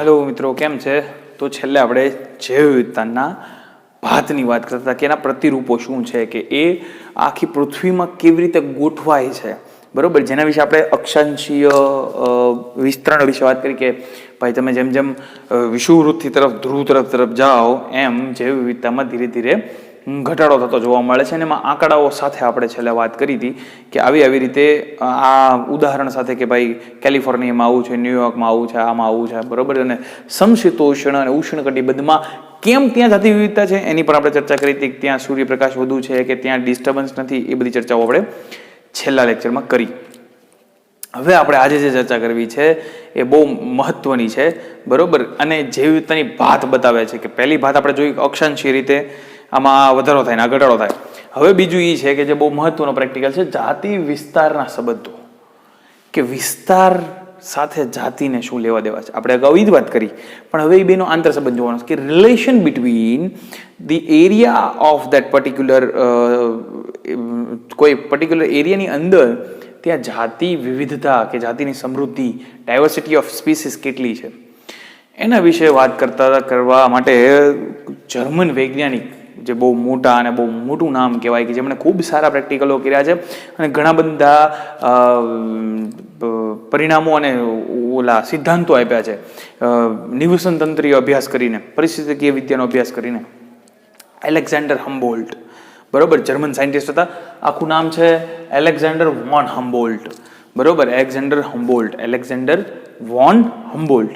Hello મિત્રો, કેમ છે? તો છેલ્લે આપણે જૈવ વિવિધતાના ભાતની વાત કરતા હતા કે એના પ્રતિરૂપો શું છે, કે એ આખી પૃથ્વીમાં કેવી રીતે ગોઠવાય છે, બરોબર. જેના વિશે આપણે અક્ષાંશીય વિસ્તરણ વિશે વાત કરી કે ભાઈ તમે જેમ જેમ વિષુવવૃત્તિ તરફ ધ્રુવ તરફ જાઓ એમ જૈવ વિવિધતામાં ધીરે ધીરે ઘટાડો થતો જોવા મળે છે. અને એમાં આંકડાઓ સાથે આપણે છેલ્લે વાત કરી હતી કે આવી રીતે આ ઉદાહરણ સાથે કે ભાઈ કેલિફોર્નિયામાં આવું છે, ન્યુયોર્કમાં આવું છે, આમાં આવું છે, બરોબર. અને સમશીતોષ્ણ અને ઉષ્ણકટિબંધમાં કેમ ત્યાં જાતિ વિવિધતા છે એની પણ આપણે ચર્ચા કરી હતી. ત્યાં સૂર્યપ્રકાશ વધુ છે કે ત્યાં ડિસ્ટર્બન્સ નથી, એ બધી ચર્ચાઓ આપણે છેલ્લા લેક્ચરમાં કરી. હવે આપણે આજે જે ચર્ચા કરવી છે એ બહુ મહત્વની છે, બરોબર. અને જૈવ વિવિધતાની ભાત બતાવે છે કે પહેલી ભાત આપણે જોઈ અક્ષાંશીય રીતે આમાં વધારો થાય ને આ ઘટાડો થાય. હવે બીજું એ છે કે જે બહુ મહત્વનો પ્રેક્ટિકલ છે, જાતિ વિસ્તારના સંબંધો, કે વિસ્તાર સાથે જાતિને શું લેવા દેવા છે. આપણે અગાઉ એ જ વાત કરી, પણ હવે એ બેનો આંતર સંબંધ જોવાનો છે કે relation between the area of that particular, કોઈ પર્ટિક્યુલર એરિયાની અંદર ત્યાં જાતિ વિવિધતા કે જાતિની સમૃદ્ધિ, ડાયવર્સિટી ઓફ સ્પીસીસ કેટલી છે, એના વિશે વાત કરવા માટે જર્મન વૈજ્ઞાનિક જે બહુ મોટા અને બહુ મોટું નામ કહેવાય કે જેમણે ખૂબ સારા પ્રેક્ટિકલો કર્યા છે અને ઘણા બધા પરિણામો અને ઓલા સિદ્ધાંતો આપ્યા છે નિવસન તંત્રીય અભ્યાસ કરીને, પરિસ્થિતિકીય વિદ્યાનો અભ્યાસ કરીને. એલેક્ઝાન્ડર હમ્બોલ્ટ, બરોબર, જર્મન સાયન્ટિસ્ટ હતા. આખું નામ છે એલેક્ઝાન્ડર વોન હમ્બોલ્ટ, બરોબર. Alexander von Humboldt.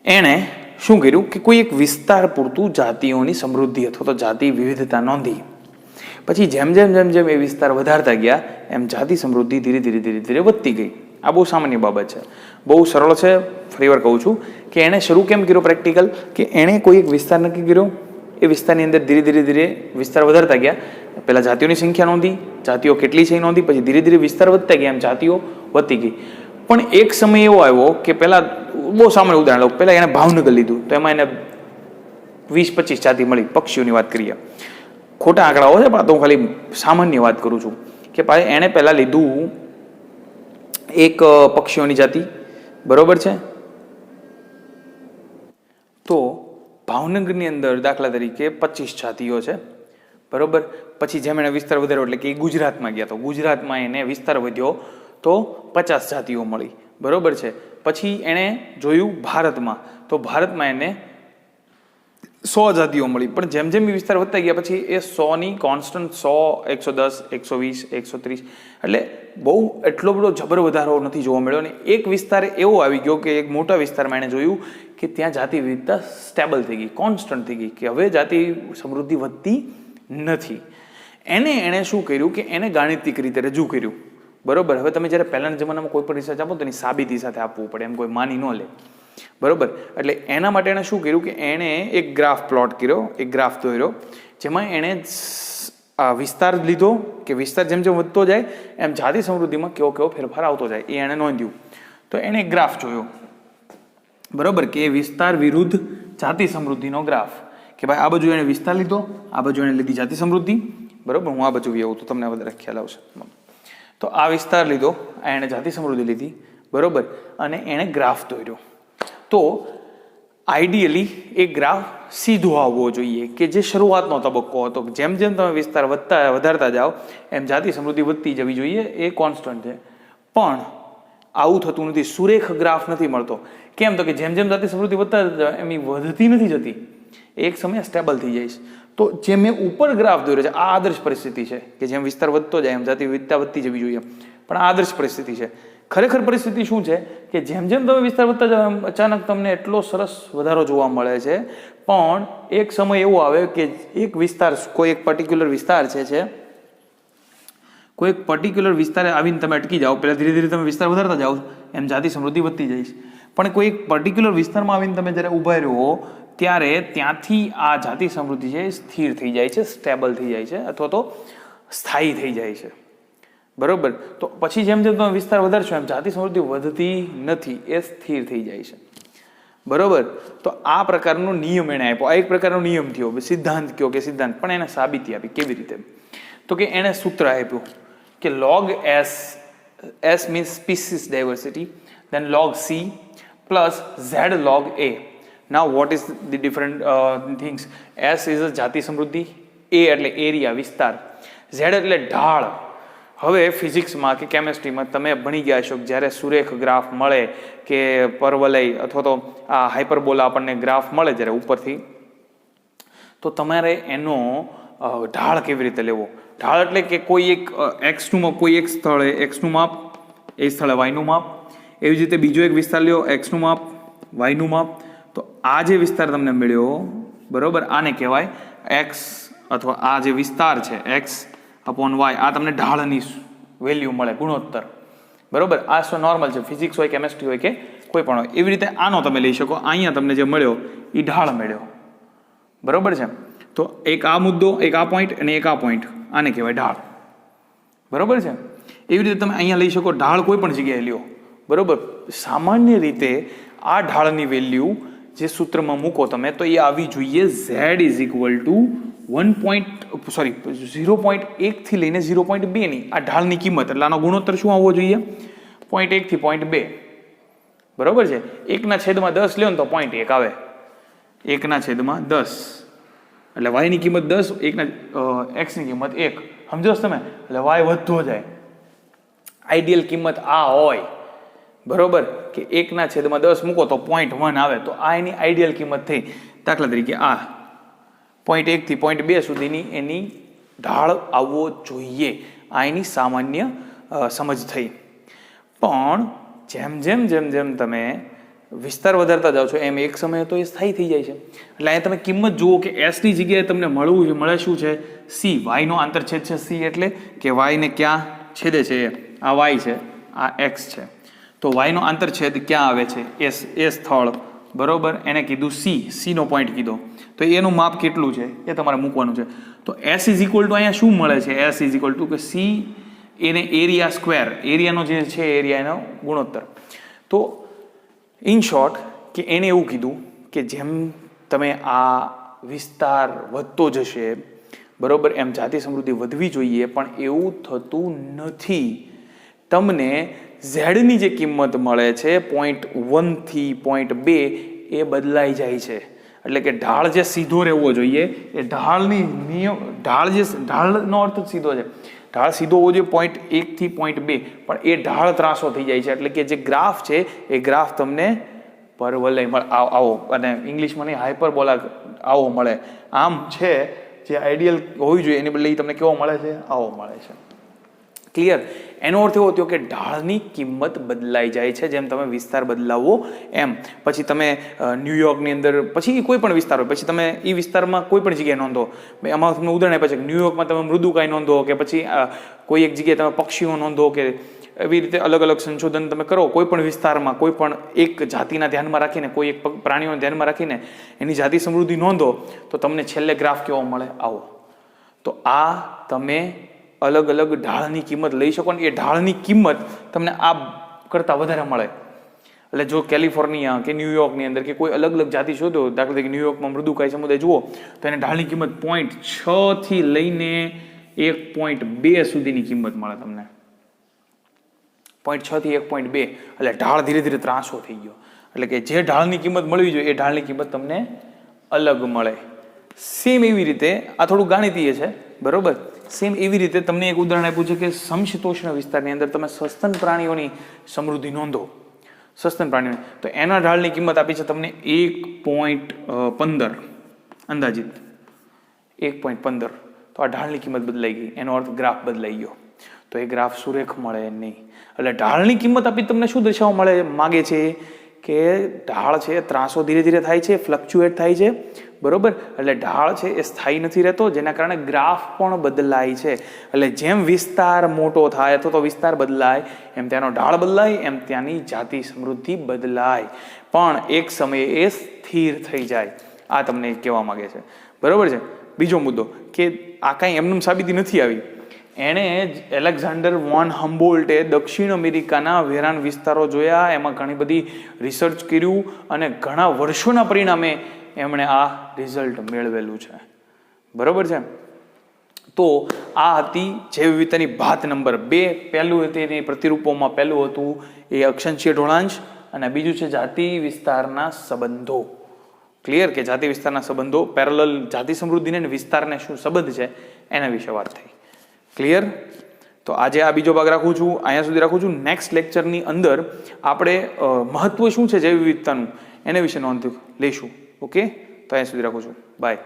એણે શું કર્યું કે કોઈ એક વિસ્તાર પૂરતું જાતિઓની સમૃદ્ધિ અથવા તો જાતિ વિવિધતા નોંધી. પછી જેમ જેમ એ વિસ્તાર વધારતા ગયા એમ જાતિ સમૃદ્ધિ ધીરે ધીરે વધતી ગઈ. આ બહુ સામાન્ય બાબત છે, બહુ સરળ છે. ફરીવાર કહું છું કે એણે શરૂ કેમ કર્યો પ્રેક્ટિકલ, કે એણે કોઈ એક વિસ્તાર નક્કી કર્યો, એ વિસ્તારની અંદર ધીરે ધીરે વિસ્તાર વધારતા ગયા. પહેલા જાતિઓની સંખ્યા નોંધી, જાતિઓ કેટલી છે એ નોંધી, પછી ધીરે ધીરે વિસ્તાર વધતા ગયા એમ જાતિઓ વધતી ગઈ. પણ એક સમય એવો આવ્યો કે પહેલા બહુ સામાન્ય ઉદાહરણ લઉં, પહેલા એને ભાવનગર લીધું તો એમાં એને 20-25 જાતિ મળી. પક્ષીઓની વાત કરીએ, ખોટા આંકડાઓ છે પણ તો હું ખાલી સામાન્ય વાત કરું છું કે ભાઈ એણે પહેલા લીધું એક પક્ષીઓની જાતિ, બરોબર છે. તો ભાવનગરની અંદર દાખલા તરીકે 25 જાતિઓ છે, બરોબર. પછી જેમ એને વિસ્તાર વધાર્યો એટલે કે ગુજરાતમાં ગયા તો ગુજરાતમાં એને વિસ્તાર વધ્યો તો 50 જાતિઓ મળી, બરોબર છે. પછી એણે જોયું ભારતમાં તો ભારતમાં એને 100 જાતિઓ મળી. પણ જેમ જેમ વિસ્તાર વધતા ગયા પછી એ 100ની કોન્સ્ટન્ટ 100, 110, 120, 130 એટલે બહુ એટલો બધો જબર વધારો નથી જોવા મળ્યો. અને એક વિસ્તાર એવો આવી ગયો કે એક મોટા વિસ્તારમાં એણે જોયું કે ત્યાં જાતિ વિવિધતા સ્ટેબલ થઈ ગઈ, કોન્સ્ટન્ટ થઈ ગઈ, કે હવે જાતિ સમૃદ્ધિ વધતી નથી. એણે શું કર્યું કે એને ગાણિતિક રીતે રજૂ કર્યું, બરોબર. હવે તમે જ્યારે પહેલાના જમાનામાં કોઈ પણ રિસર્ચ આપો તો એની સાબિતી સાથે આપવું પડે, એમ કોઈ માની ન લે, બરોબર. એટલે એના માટે એણે શું કર્યું કે એણે એક ગ્રાફ પ્લોટ કર્યો, એક ગ્રાફ દોર્યો, જેમાં એણે વિસ્તાર લીધો કે વિસ્તાર જેમ જેમ વધતો જાય એમ જાતિ સમૃદ્ધિમાં કેવો ફેરફાર આવતો જાય એ એણે નોંધ્યું. તો એણે એક ગ્રાફ જોયો, બરોબર, કે વિસ્તાર વિરુદ્ધ જાતિ સમૃદ્ધિનો ગ્રાફ, કે ભાઈ આ બાજુ એણે વિસ્તાર લીધો, આ બાજુ એણે લીધી જાતિ સમૃદ્ધિ, બરોબર. હું આ બાજુ આવું તો તમને વધારે ખ્યાલ આવશે. તો આ વિસ્તાર લીધો, આ એણે જાતિ સમૃદ્ધિ લીધી, બરોબર, અને એણે ગ્રાફ દોર્યો. તો આઈડિયલી એ ગ્રાફ સીધો આવવો જોઈએ, કે જે શરૂઆતનો તબક્કો હતો. જેમ જેમ તમે વિસ્તાર વધારતા જાઓ એમ જાતિ સમૃદ્ધિ વધતી જવી જોઈએ, એ કોન્સ્ટન્ટ છે. પણ આવું થતું નથી, સુરેખ ગ્રાફ નથી મળતો. કેમ તો કે જેમ જેમ જાતિ સમૃદ્ધિ વધતા જાય એમ વધતી નથી જતી, એક સમયે સ્ટેબલ થઈ જાય છે. તો જે મેં ઉપર ગ્રાફ દોર્યો છે આ આદર્શ પરિસ્થિતિ છે, કે જેમ વિસ્તાર વધતો જાય એમ જાતિ વિવિધતા વધતી જવી જોઈએ, પણ આ આદર્શ પરિસ્થિતિ છે. ખરેખર પરિસ્થિતિ શું છે કે જેમ જેમ તમે વિસ્તાર વધતા જાઓ એમ અચાનક તમને એટલો સરસ વધારો જોવા મળે છે. પણ એક સમય એવો આવે કે એક વિસ્તાર, કોઈ એક પર્ટિક્યુલર વિસ્તાર છે, કોઈ એક પર્ટિક્યુલર વિસ્તારે આવીને તમે અટકી જાઓ. પહેલાં ધીરે ધીરે તમે વિસ્તાર વધારતા જાઓ એમ જાતિ સમૃદ્ધિ વધતી જાય છે. પણ કોઈ એક પર્ટિક્યુલર વિસ્તારમાં આવીને તમે જ્યારે ઊભા રહ્યો ત્યારે ત્યાંથી આ જાતિ સમૃદ્ધિ છે સ્થિર થઈ જાય છે, સ્ટેબલ થઈ જાય છે, અથવા તો સ્થાયી થઈ જાય છે, બરોબર. તો પછી જેમ જેમ તમે વિસ્તાર વધારશો એમ જાતિ સમૃદ્ધિ વધતી નથી, એ સ્થિર થઈ જાય છે, બરોબર. તો આ પ્રકારનો નિયમ એણે આપ્યો. આ એક પ્રકારનો નિયમ થયો, સિદ્ધાંત કયો કે સિદ્ધાંત, પણ એને સાબિતી આપી. કેવી રીતે? તો કે એણે સૂત્ર આપ્યું કે log s means species diversity, then log c plus z log a. Now what is the different things? S is a જાતિ સમૃદ્ધિ, a એટલે એરિયા વિસ્તાર, z એટલે ઢાળ. હવે ફિઝિક્સમાં કે કેમેસ્ટ્રીમાં તમે ભણી ગયા છો જ્યારે સુરેખ ગ્રાફ મળે કે પરવલય અથવા તો આ હાઇપરબોલા આપણને ગ્રાફ મળે જ્યારે ઉપરથી, તો તમારે એનો ઢાળ કેવી રીતે લેવો. ઢાળ એટલે કે કોઈ એક એક્સનું માપ, કોઈ એક સ્થળે એક્સનું માપ, એ સ્થળે વાયનું માપ, એવી જ રીતે બીજો એક વિસ્તાર લ્યો એક્સનું માપ, વાયનું માપ. તો આ જે વિસ્તાર તમને મળ્યો, બરોબર, આને કહેવાય એક્સ, અથવા આ જે વિસ્તાર છે એક્સ અપોન વાય, આ તમને ઢાળની વેલ્યુ મળે, ગુણોત્તર. બરોબર, આ સો નોર્મલ છે, ફિઝિક્સ હોય, કેમેસ્ટ્રી હોય કે કોઈ પણ હોય. એવી રીતે આનો તમે લઈ શકો. અહીંયા તમને જે મળ્યો એ ઢાળ મળ્યો. બરોબર છે. તો એક આ મુદ્દો, એક આ પોઈન્ટ અને એક આ પોઈન્ટ, આને કહેવાય ઢાળ. બરોબર છે. એવી રીતે તમે અહીંયા લઈ શકો ઢાળ કોઈ પણ જગ્યાએ લ્યો. બરોબર, સામાન્ય રીતે આ ઢાળની વેલ્યુ જે સૂત્રમાં મૂકો તમે, તો એ આવી જોઈએ z ઇઝ ઇક્વલ ટુ 0.1 થી લઈને 0.2 ની આ ઢાળની કિંમત. એટલે આનો ગુણોત્તર શું આવવો જોઈએ? 0.1 થી 0.2. બરોબર છે. 1/10 લ્યો ને તો 0.1 આવે. 1/10 એટલે y ની કિંમત 10, x ની કિંમત 1. સમજો તમે? એટલે y વધતો જાય. આઈડિયલ કિંમત આ હોય. બરોબર, કે 1/10 મૂકો તો 0.1 આવે. તો આ એની આઈડિયલ કિંમત થઈ. દાખલા તરીકે આ 0.1 થી 0.2 સુધીની એની ઢાળ આવવો જોઈએ. આ એની સામાન્ય સમજ થઈ. પણ જેમ જેમ જેમ જેમ તમે વિસ્તાર વધારતા જાઓ છો એમ એક સમયે તો એ સ્થાયી થઈ જાય છે. એટલે અહીંયા તમે કિંમત જુઓ કે s ની જગ્યાએ તમને મળે શું છે? c. y નો આંતરછેદ છે c, એટલે કે y ને ક્યાં છેદે છે? આ y છે, આ x છે. તો y નો આંતરછેદ ક્યાં આવે છે? એ સ્થળ. બરોબર, એને કીધું c નો પોઈન્ટ કીધો. તો એનું માપ કેટલું છે એ તમારે મૂકવાનું છે. તો s ઇઝ ઇક્વલ ટુ અહીંયા શું મળે છે? s ઇઝ ઇક્વલ ટુ કે c એને એરિયા સ્ક્વેર, એરિયાનો જે છે એરિયા એનો ગુણોત્તર. તો ઇન શોર્ટ કે એને એવું કીધું કે જેમ તમે આ વિસ્તાર વધતો જશે, બરોબર, એમ જાતિ સમૃદ્ધિ વધવી જોઈએ, પણ એવું થતું નથી. તમને ઝેડની જે કિંમત મળે છે 0.1 થી 0.2 એ બદલાઈ જાય છે. એટલે કે ઢાળ જે સીધો રહેવો જોઈએ એ ઢાળની નિયમ, ઢાળનો અર્થ સીધો છે. ઢાળ સીધો હોવો જોઈએ 0.1 થી 0.2, પણ એ ઢાળ ત્રાસો થઈ જાય છે. એટલે કે જે ગ્રાફ છે એ ગ્રાફ તમને પરવલય મળે આવો, અને ઇંગ્લિશમાં નહીં હાઇપરબોલા આવો મળે. આમ છે જે આઈડિયલ હોવી જોઈએ એની બદલે તમને કેવો મળે છે? આવો મળે છે. ક્લિયર? એનો અર્થ એવો થયો કે ઢાળની કિંમત બદલાઈ જાય છે જેમ તમે વિસ્તાર બદલાવો એમ. પછી તમે ન્યુયોર્કની અંદર, પછી કોઈ પણ વિસ્તાર હોય, પછી તમે એ વિસ્તારમાં કોઈ પણ જગ્યાએ નોંધો. આમાં તમને ઉદાહરણ આપ્યા છે કે ન્યુયોર્કમાં તમે મૃદુકાય નોંધો, કે પછી કોઈ એક જગ્યાએ તમે પક્ષીઓ નોંધો, કે એવી રીતે અલગ અલગ સંશોધન તમે કરો. કોઈ પણ વિસ્તારમાં કોઈ પણ એક જાતિના ધ્યાનમાં રાખીને, કોઈ એક પ્રાણીઓને ધ્યાનમાં રાખીને એની જાતિ સમૃદ્ધિ નોંધો, તો તમને છેલ્લે ગ્રાફ કેવો મળે? આવો. તો આ તમે અલગ અલગ ઢાળની કિંમત લઈ શકો ને એ ઢાળની કિંમત તમને આ કરતાં વધારે મળે. એટલે જો કેલિફોર્નિયા કે ન્યુયોર્કની અંદર કે કોઈ અલગ અલગ જાતિ શોધો, દાખલા તરીકે ન્યુયોર્કમાં મૃદુકાય સમુદાય જુઓ, તો એને ઢાળની કિંમત 0.6 થી લઈને 1.2 સુધીની કિંમત મળે તમને. 0.6 થી 1.2 એટલે ઢાળ ધીરે ધીરે ત્રાસો થઈ ગયો. એટલે કે જે ઢાળની કિંમત મળવી જોઈએ એ ઢાળની કિંમત તમને અલગ મળે. સેમ એવી રીતે આ થોડું ગાણિતીય છે, બરોબર. સેમ એવી રીતે તમને એક ઉદાહરણ આપ્યું છે કે સમશીતોષ્ણ વિસ્તારની અંદર તમે સસ્તન પ્રાણીઓની સમૃદ્ધિ નોંધો. સસ્તન પ્રાણીઓ, તો એના ઢાળની કિંમત આપી છે તમને 1.15 અંદાજિત 1.15. તો આ ઢાળની કિંમત બદલાઈ ગઈ, એનો અર્થ ગ્રાફ બદલાઈ ગયો. તો એ ગ્રાફ સુરેખ મળે નહીં. એટલે ઢાળની કિંમત આપી તમને શું દર્શાવવા મળે માગે છે કે ઢાળ છે ત્રાસો ધીરે ધીરે થાય છે, ફ્લક્ચ્યુએટ થાય છે. બરોબર, એટલે ઢાળ છે એ સ્થાયી નથી રહેતો, જેના કારણે ગ્રાફ પણ બદલાય છે. એટલે જેમ વિસ્તાર મોટો થાય અથવા તો વિસ્તાર બદલાય એમ ત્યાંનો ઢાળ બદલાય, એમ ત્યાંની જાતિ સમૃદ્ધિ બદલાય, પણ એક સમયે એ સ્થિર થઈ જાય. આ તમને કહેવા માંગે છે. બરોબર છે. બીજો મુદ્દો કે આ કાંઈ એમનેમ સાબિતી નથી આવી. એણે એલેક્ઝાન્ડર વોન હમ્બોલ્ટે દક્ષિણ અમેરિકાના વેરાન વિસ્તારો જોયા, એમાં ઘણી બધી રિસર્ચ કર્યું અને ઘણા વર્ષોના પરિણામે એમણે આ રિઝલ્ટ મેળવેલું છે. બરોબર છે. તો આ હતી જૈવ વિવિધતાની ભાત નંબર 2. પહેલું હતું એની પ્રતિરૂપોમાં પહેલું હતું એ અક્ષાંશીય ઢોળાંશ, અને બીજું છે જાતિ વિસ્તારના સંબંધો. ક્લિયર કે જાતિ વિસ્તારના સંબંધો, પેરેલલ જાતિ સમૃદ્ધિને અને વિસ્તારને શું સંબંધ છે એના વિશે વાત થઈ. ક્લિયર? તો આજે આ બીજો ભાગ રાખું છું, અહીંયા સુધી રાખું છું. નેક્સ્ટ લેક્ચરની અંદર આપણે મહત્વ શું છે જૈવ વિવિધતાનું એના વિશે નોંધ લઈશું. ઓકે, તો અહીંયા સુધી રાખું છું. બાય.